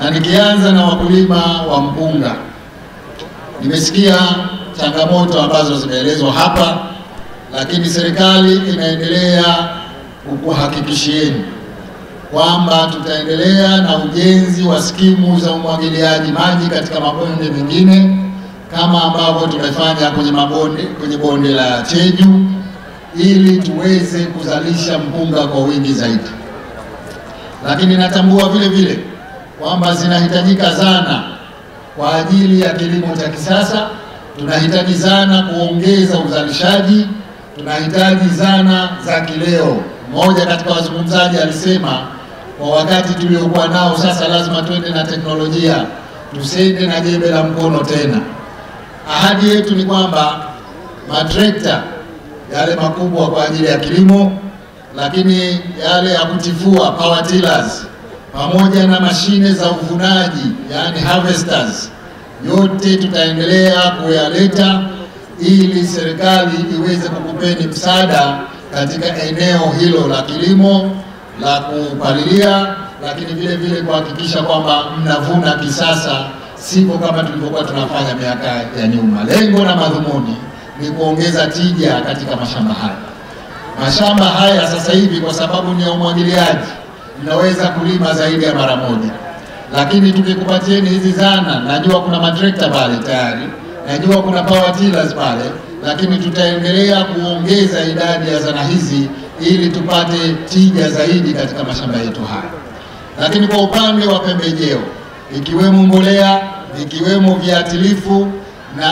Na nikianza na wakulima wa mpunga, nimesikia changamoto ambazo zimeelezwa hapa, lakini serikali inaendelea kukuhakikishieni kwamba tutaendelea na ujenzi wa skimu za umwagiliaji maji katika mabonde mengine kama ambavyo tumefanya kwenye bonde la Cheju, ili tuweze kuzalisha mpunga kwa wingi zaidi. Lakini natambua vile vile kwamba zinahitajika zana kwa ajili ya kilimo cha kisasa. Tunahitaji zana kuongeza uzalishaji, tunahitaji zana za kileo. Mmoja katika wazungumzaji alisema kwa wakati tuliokuwa nao sasa lazima tuende na teknolojia, tusende na jembe la mkono tena. Ahadi yetu ni kwamba matrekta yale makubwa kwa ajili ya kilimo, lakini yale ya kutifua power tillers, pamoja na mashine za uvunaji yani harvesters, yote tutaendelea kuyaleta ili serikali iweze kukupeni msaada katika eneo hilo la kilimo la kupalilia, lakini vile vile kuhakikisha kwamba mnavuna kisasa, sivyo kama tulivyokuwa tunafanya miaka ya nyuma. Lengo na madhumuni ni kuongeza tija katika mashamba haya. Mashamba haya sasa hivi kwa sababu ni ya umwagiliaji, mnaweza kulima zaidi ya mara moja. Lakini tukikupatieni hizi zana, najua kuna matrekta pale tayari, najua kuna power tillers pale, lakini tutaendelea kuongeza idadi ya zana hizi ili tupate tija zaidi katika mashamba yetu haya. Lakini kwa upande wa pembejeo, ikiwemo mbolea, ikiwemo viuatilifu na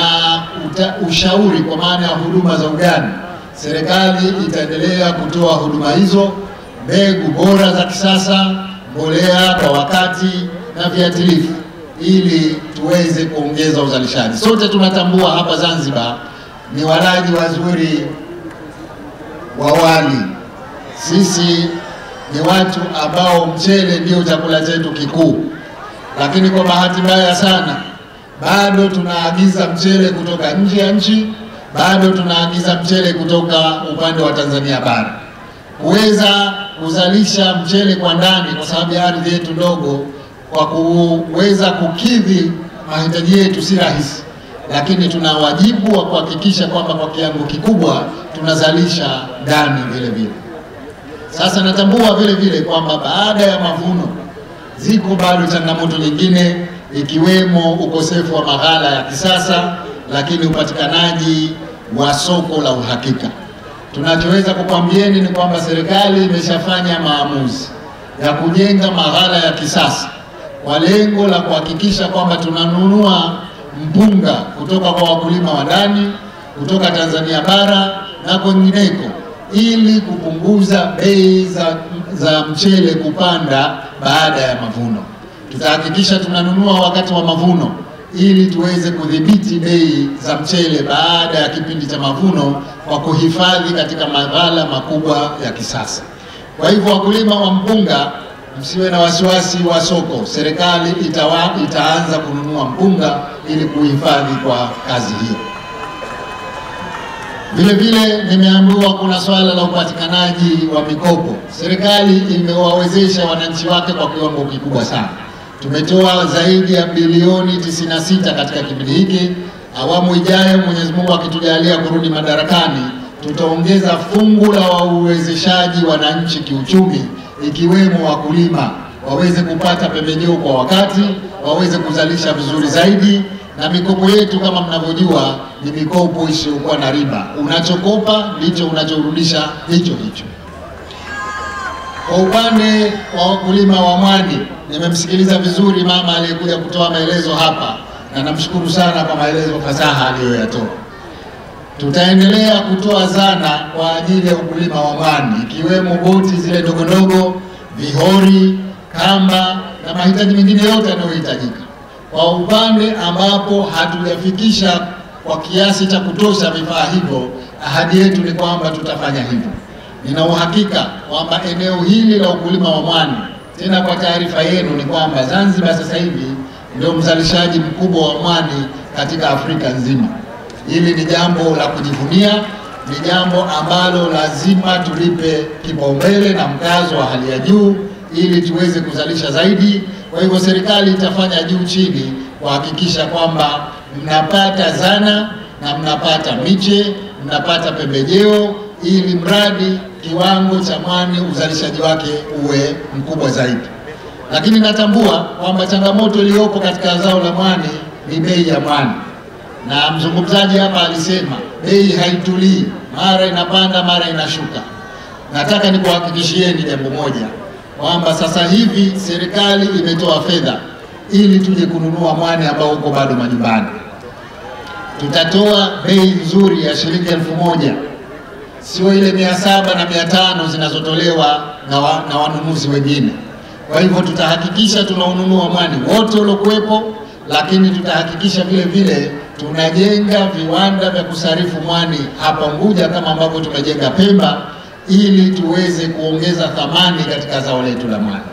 ushauri kwa maana ya huduma za ugani, serikali itaendelea kutoa huduma hizo, mbegu bora za kisasa, mbolea kwa wakati na viuatilifu, ili tuweze kuongeza uzalishaji. Sote tunatambua hapa Zanzibar ni walaji wazuri wa wali. Sisi ni watu ambao mchele ndio chakula chetu kikuu, lakini kwa bahati mbaya sana bado tunaagiza mchele kutoka nje ya nchi, bado tunaagiza mchele kutoka upande wa Tanzania bara. Kuweza kuzalisha mchele kwa ndani kwa sababu ya ardhi yetu ndogo, kwa kuweza kukidhi mahitaji yetu si rahisi, lakini tuna wajibu wa kuhakikisha kwamba kwa kiwango kikubwa tunazalisha ndani vile vile. Sasa natambua vile vile kwamba baada ya mavuno ziko bado changamoto nyingine, ikiwemo ukosefu wa maghala ya kisasa, lakini upatikanaji wa soko la uhakika. Tunachoweza kukwambieni ni kwamba serikali imeshafanya maamuzi ya kujenga maghala ya kisasa kwa lengo la kuhakikisha kwamba tunanunua mpunga kutoka kwa wakulima wa ndani, kutoka Tanzania bara na kwingineko, ili kupunguza bei za mchele kupanda baada ya mavuno. Tutahakikisha tunanunua wakati wa mavuno ili tuweze kudhibiti bei za mchele baada ya kipindi cha mavuno kwa kuhifadhi katika maghala makubwa ya kisasa. Kwa hivyo wakulima wa mpunga, msiwe na wasiwasi wa soko. Serikali itaanza kununua mpunga ili kuhifadhi kwa kazi hiyo. Vile vile nimeambiwa kuna swala la upatikanaji wa mikopo. Serikali imewawezesha wananchi wake kwa kiwango kikubwa sana. Tumetoa zaidi ya bilioni 96 katika kipindi hiki. Awamu ijayo, Mwenyezi Mungu akitujalia kurudi madarakani, tutaongeza fungu la uwezeshaji wananchi kiuchumi, ikiwemo wakulima waweze kupata pembejeo kwa wakati, waweze kuzalisha vizuri zaidi. Na mikopo yetu kama mnavyojua ni mikopo isiyokuwa na riba. Unachokopa ndicho unachorudisha hicho hicho. Kwa upande wa wakulima wa mwani, nimemsikiliza vizuri mama aliyekuja kutoa maelezo hapa, na namshukuru sana kwa maelezo fasaha aliyoyatoa. Tutaendelea kutoa zana kwa ajili ya ukulima wa mwani, ikiwemo boti zile ndogo ndogo, vihori, kamba na mahitaji mengine yote yanayohitajika. Kwa upande ambapo hatujafikisha kwa kiasi cha kutosha vifaa hivyo, ahadi yetu ni kwamba tutafanya hivyo. Nina uhakika kwamba eneo hili la ukulima wa mwani, tena kwa taarifa yenu ni kwamba Zanzibar sasa hivi ndio mzalishaji mkubwa wa mwani katika Afrika nzima. Hili ni jambo la kujivunia, ni jambo ambalo lazima tulipe kipaumbele na mkazo wa hali ya juu ili tuweze kuzalisha zaidi, Kwa hivyo serikali itafanya juu chini kuhakikisha kwamba mnapata zana na mnapata miche, mnapata pembejeo, ili mradi kiwango cha mwani uzalishaji wake uwe mkubwa zaidi. Lakini natambua kwamba changamoto iliyopo katika zao la mwani ni bei ya mwani, na mzungumzaji hapa alisema bei haitulii, mara inapanda mara inashuka. Nataka nikuhakikishieni jambo moja, kwamba sasa hivi serikali imetoa fedha ili tuje kununua mwani ambao uko bado majumbani. Tutatoa bei nzuri ya shilingi 1000, sio ile 700 na 500 zinazotolewa na wanunuzi wengine. Kwa hivyo tutahakikisha tunaununua mwani wote uliokuwepo, lakini tutahakikisha vile vile tunajenga viwanda vya kusarifu mwani hapa Unguja kama ambavyo tumejenga Pemba, ili tuweze kuongeza thamani katika zao letu la mwani.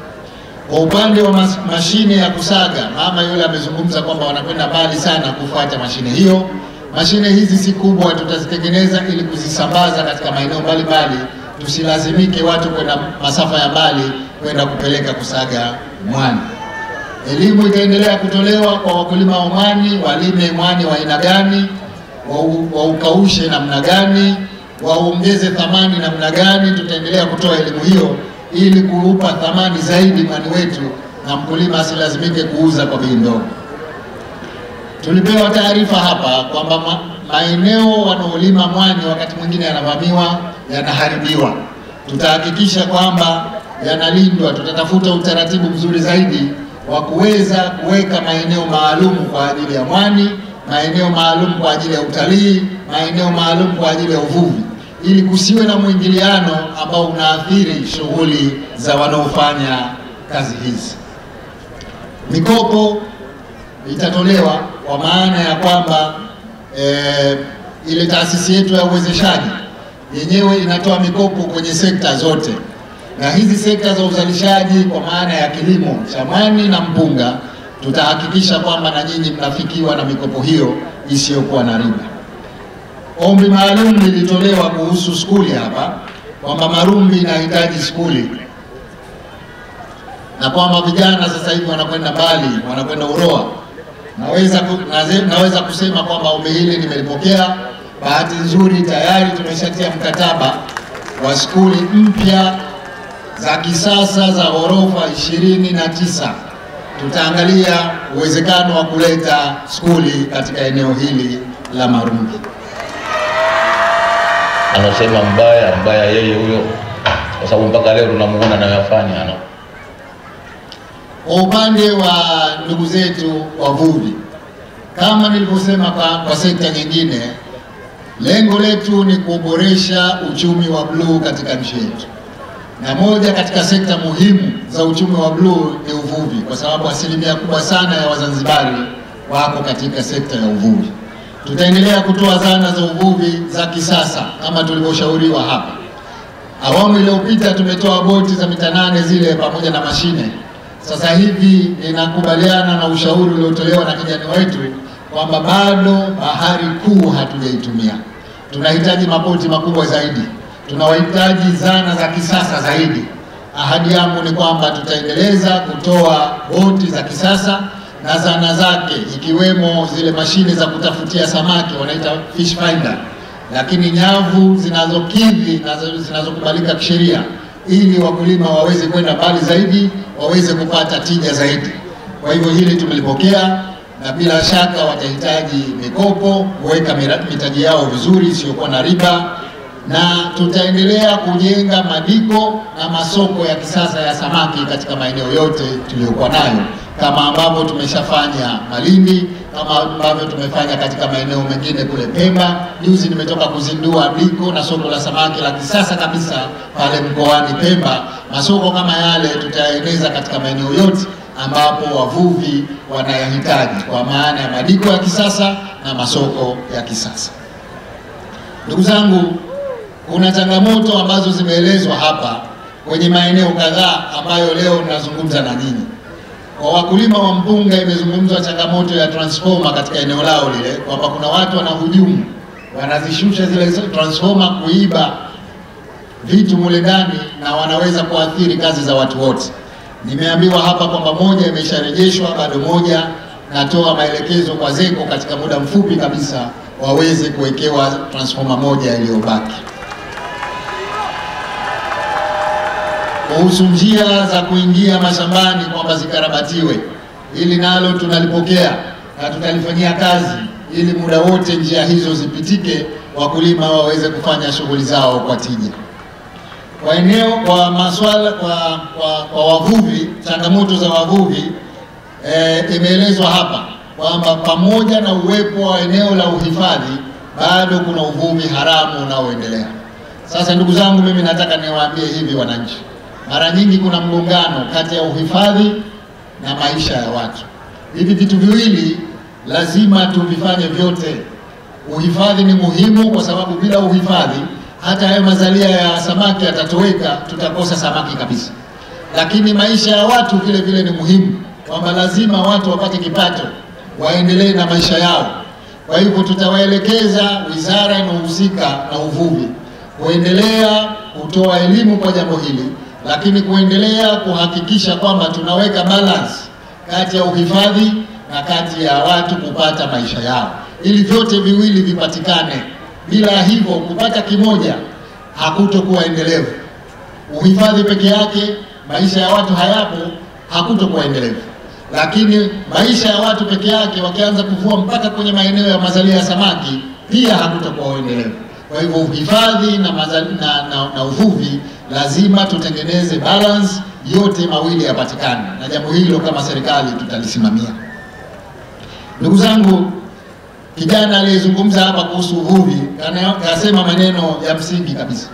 Kwa upande wa mashine ya kusaga, mama yule amezungumza kwamba wanakwenda mbali sana kufuata mashine hiyo. Mashine hizi si kubwa, tutazitengeneza ili kuzisambaza katika maeneo mbalimbali, tusilazimike watu kwenda masafa ya mbali kwenda kupeleka kusaga mwani. Elimu itaendelea kutolewa kwa wakulima wa mwani, walime mwani wa aina gani, waukaushe namna gani, waongeze thamani namna gani. Tutaendelea kutoa elimu hiyo ili kuupa thamani zaidi mwani wetu na mkulima asilazimike kuuza kwa bei ndogo. Tulipewa taarifa hapa kwamba maeneo wanaolima mwani wakati mwingine yanavamiwa, yanaharibiwa. Tutahakikisha kwamba yanalindwa. Tutatafuta utaratibu mzuri zaidi wa kuweza kuweka maeneo maalum kwa ajili ya mwani, maeneo maalum kwa ajili ya utalii, maeneo maalum kwa ajili ya uvuvi, ili kusiwe na mwingiliano ambao unaathiri shughuli za wanaofanya kazi hizi. Mikopo itatolewa kwa maana ya kwamba ile taasisi yetu ya uwezeshaji yenyewe inatoa mikopo kwenye sekta zote, na hizi sekta za uzalishaji kwa maana ya kilimo cha mwani na mpunga, tutahakikisha kwamba na nyinyi mnafikiwa na mikopo hiyo isiyokuwa na riba. Ombi maalum lilitolewa kuhusu skuli hapa, kwamba Marumbi inahitaji skuli, na kwamba vijana sasa hivi wanakwenda mbali, wanakwenda Uroa. Naweza kusema kwamba ombi hili nimelipokea. Bahati nzuri tayari tumeshatia mkataba wa skuli mpya za kisasa za ghorofa 29. Tutaangalia uwezekano wa kuleta skuli katika eneo hili la Marumbi. Anasema mbaya yeye huyo, kwa sababu mpaka leo tunamuona anayofanya ana. Kwa upande wa ndugu zetu wavuvi, kama nilivyosema kwa sekta nyingine, lengo letu ni kuboresha uchumi wa bluu katika nchi yetu, na moja katika sekta muhimu za uchumi wa bluu ni uvuvi, kwa sababu asilimia kubwa sana ya Wazanzibari wako katika sekta ya uvuvi. Tutaendelea kutoa zana za uvuvi za kisasa kama tulivyoshauriwa hapa. Awamu iliyopita tumetoa boti za mita 8 zile pamoja na mashine. Sasa hivi ninakubaliana na ushauri uliotolewa na kijana wetu kwamba bado bahari kuu hatujaitumia. Tunahitaji maboti makubwa zaidi, tunawahitaji zana za kisasa zaidi. Ahadi yangu ni kwamba tutaendeleza kutoa boti za kisasa na zana zake, ikiwemo zile mashine za kutafutia samaki wanaita fish finder, lakini nyavu zinazokidhi na zinazokubalika kisheria, ili wakulima waweze kwenda mbali zaidi, waweze kupata tija zaidi. Kwa hivyo hili tumelipokea, na bila shaka watahitaji mikopo kuweka mitaji yao vizuri isiyokuwa na riba, na tutaendelea kujenga madiko na masoko ya kisasa ya samaki katika maeneo yote tuliyokuwa nayo, kama ambavyo tumeshafanya Malindi, kama ambavyo tumefanya katika maeneo mengine kule Pemba. Juzi nimetoka kuzindua diko na soko la samaki la kisasa kabisa pale mkoani Pemba. Masoko kama yale tutaeneza katika maeneo yote ambapo wavuvi wanayahitaji, kwa maana ya madiko ya kisasa na masoko ya kisasa. Ndugu zangu, kuna changamoto ambazo zimeelezwa hapa kwenye maeneo kadhaa ambayo leo ninazungumza na nyinyi. Kwa wakulima wa mpunga imezungumzwa changamoto ya transformer katika eneo lao lile, kwamba kuna watu wanahujumu, wanazishusha zile transformer kuiba vitu mule ndani, na wanaweza kuathiri kazi za watu wote. Nimeambiwa hapa kwamba moja imesharejeshwa, bado moja natoa maelekezo kwa ZECO katika muda mfupi kabisa waweze kuwekewa transformer moja iliyobaki. Kuhusu njia za kuingia mashambani kwamba zikarabatiwe, ili nalo tunalipokea na tutalifanyia kazi ili muda wote njia hizo zipitike, wakulima waweze kufanya shughuli zao kwa tija. Kwa eneo kwa masuala kwa wavuvi, changamoto za wavuvi imeelezwa hapa kwamba pamoja na uwepo wa eneo la uhifadhi bado kuna uvuvi haramu unaoendelea. Sasa ndugu zangu, mimi nataka niwaambie hivi wananchi, mara nyingi kuna mgongano kati ya uhifadhi na maisha ya watu. Hivi vitu viwili lazima tuvifanye vyote. Uhifadhi ni muhimu kwa sababu bila uhifadhi hata hayo mazalia ya samaki yatatoweka, tutakosa samaki kabisa. Lakini maisha ya watu vile vile ni muhimu, kwamba lazima watu wapate kipato, waendelee na maisha yao. Kwa hivyo tutawaelekeza wizara inayohusika na uvuvi kuendelea kutoa elimu kwa jambo hili, lakini kuendelea kuhakikisha kwamba tunaweka balance kati ya uhifadhi na kati ya watu kupata maisha yao, ili vyote viwili vipatikane. Bila hivyo kupata kimoja hakutokuwa endelevu. Uhifadhi peke yake, maisha ya watu hayapo, hakutokuwa endelevu. Lakini maisha ya watu peke yake wakianza kuvua mpaka kwenye maeneo ya mazalia ya samaki, pia hakutokuwa endelevu. Kwa hivyo uhifadhi na uvuvi lazima tutengeneze balance, yote mawili yapatikane, na jambo hilo kama serikali tutalisimamia. Ndugu zangu, kijana aliyezungumza hapa kuhusu uvuvi kasema maneno ya msingi kabisa,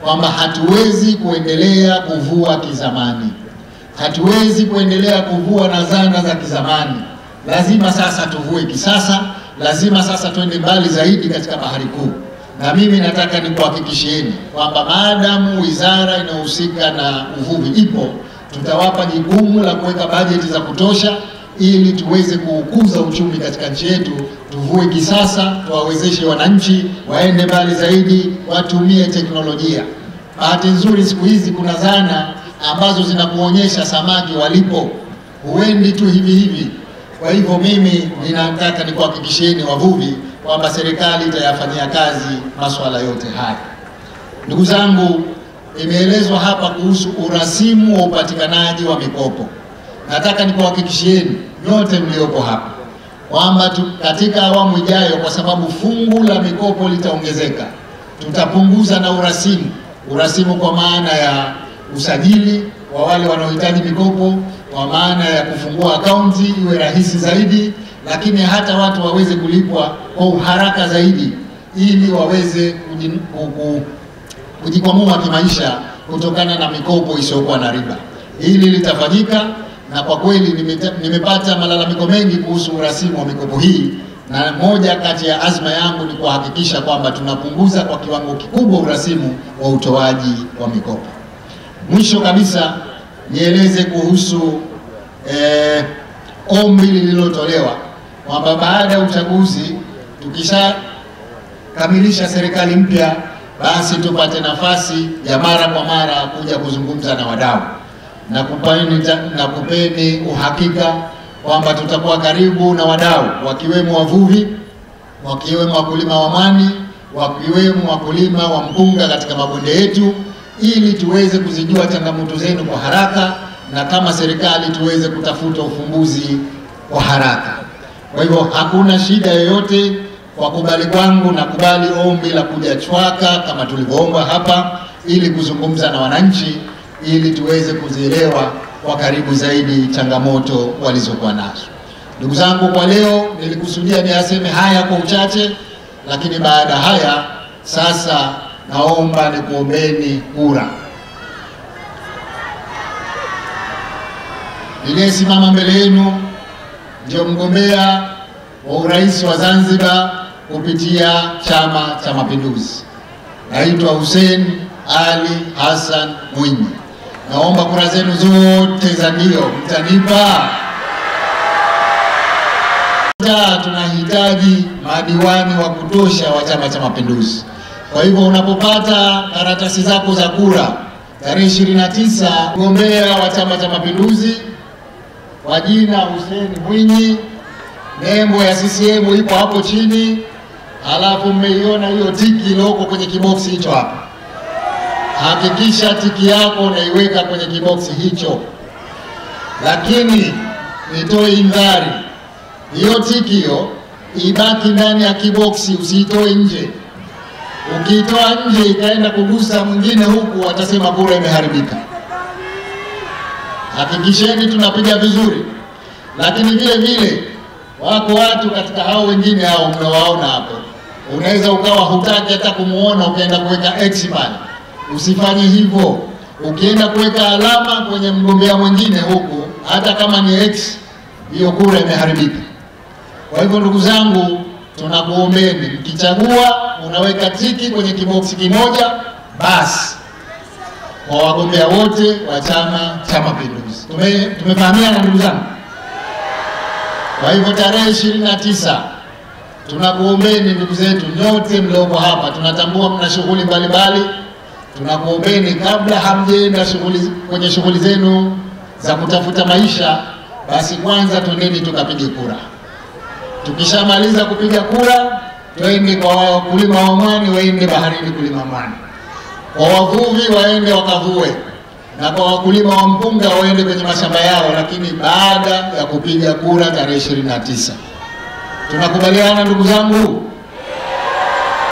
kwamba hatuwezi kuendelea kuvua kizamani. Hatuwezi kuendelea kuvua na zana za kizamani. Lazima sasa tuvue kisasa, lazima sasa twende mbali zaidi katika bahari kuu. Na mimi nataka nikuhakikishieni kwamba maadamu wizara inayohusika na uvuvi ipo, tutawapa jukumu la kuweka bajeti za kutosha ili tuweze kukuza uchumi katika nchi yetu. Tuvue kisasa, tuwawezeshe wananchi waende mbali zaidi, watumie teknolojia. Bahati nzuri siku hizi kuna zana ambazo zinakuonyesha samaki walipo, huendi tu hivi hivi. Kwa hivyo mimi ninataka nikuhakikishieni wavuvi kwamba serikali itayafanyia kazi masuala yote haya. Ndugu zangu, imeelezwa hapa kuhusu urasimu wa upatikanaji wa mikopo. Nataka nikuhakikishieni nyote mliopo hapa kwamba katika awamu ijayo, kwa sababu fungu la mikopo litaongezeka, tutapunguza na urasimu kwa maana ya usajili wa wale wanaohitaji mikopo, kwa maana ya kufungua akaunti iwe rahisi zaidi, lakini hata watu waweze kulipwa kwa uharaka zaidi ili waweze kujikwamua kimaisha kutokana na mikopo isiyokuwa na riba. Hili litafanyika, na kwa kweli nimepata malalamiko mengi kuhusu urasimu wa mikopo hii, na moja kati ya azma yangu ni kuhakikisha kwamba tunapunguza kwa kiwango kikubwa urasimu wa utoaji wa mikopo. Mwisho kabisa nieleze kuhusu ombi lililotolewa kwamba baada ya uchaguzi tukishakamilisha serikali mpya, basi tupate nafasi ya mara kwa mara kuja kuzungumza na wadau na kupeni uhakika kwamba tutakuwa karibu na wadau, wakiwemo wavuvi, wakiwemo wakulima wa mwani, wakiwemo wakulima wa mpunga katika mabonde yetu, ili tuweze kuzijua changamoto zenu kwa haraka, na kama serikali tuweze kutafuta ufumbuzi kwa haraka. Kwa hivyo hakuna shida yoyote. Kwa kubali kwangu na kubali ombi la kuja Chwaka kama tulivyoomba hapa, ili kuzungumza na wananchi, ili tuweze kuzielewa kwa karibu zaidi changamoto walizokuwa nazo. Ndugu zangu, kwa leo nilikusudia niaseme haya kwa uchache, lakini baada haya sasa naomba nikuombeni kura. Niliyesimama mbele yenu ndio mgombea wa urais wa Zanzibar kupitia Chama cha Mapinduzi. Naitwa Hussein Ali Hassan Mwinyi. Naomba kura zenu zote za ndio mtanipa. Tunahitaji madiwani wa kutosha wa Chama cha Mapinduzi. Kwa hivyo unapopata karatasi zako za kura, tarehe 29 mgombea wa Chama cha Mapinduzi kwa jina Hussein Mwinyi, nembo ya CCM ipo hapo chini, halafu mmeiona hiyo tiki iliyoko kwenye kiboksi hicho hapa. Hakikisha tiki yako unaiweka kwenye kiboksi hicho. Lakini nitoe indhari, hiyo tiki hiyo ibaki ndani ya kiboksi, usiitoe nje. Ukiitoa nje ikaenda kugusa mwingine huku, watasema kura imeharibika. Hakikisheni tunapiga vizuri. Lakini vile vile wako watu katika hao wengine hao mnawaona hapo, unaweza ukawa hutaki hata kumuona ukaenda kuweka X pale. Usifanye hivyo. Ukienda kuweka alama kwenye mgombea mwingine huku, hata kama ni X, hiyo kura imeharibika. Kwa hivyo ndugu zangu, tunakuombeni mkichagua unaweka tiki kwenye kiboksi kimoja basi, kwa wagombea wote wa Chama cha Mapinduzi. Tumefahamiana ndugu zangu? Kwa hivyo tarehe 29 tunakuombeni ndugu zetu nyote mlioko hapa, tunatambua mna shughuli mbalimbali. Tunakuombeni kabla hamjaenda kwenye shughuli zenu za kutafuta maisha, basi kwanza twendeni tukapige kura. Tukishamaliza kupiga kura, twende kwa wakulima wa mwani waende baharini kulima mwani, kwa wavuvi waende wakavue, na kwa wakulima wa mpunga waende kwenye mashamba yao, lakini baada ya kupiga kura tarehe 29. Tunakubaliana ndugu zangu?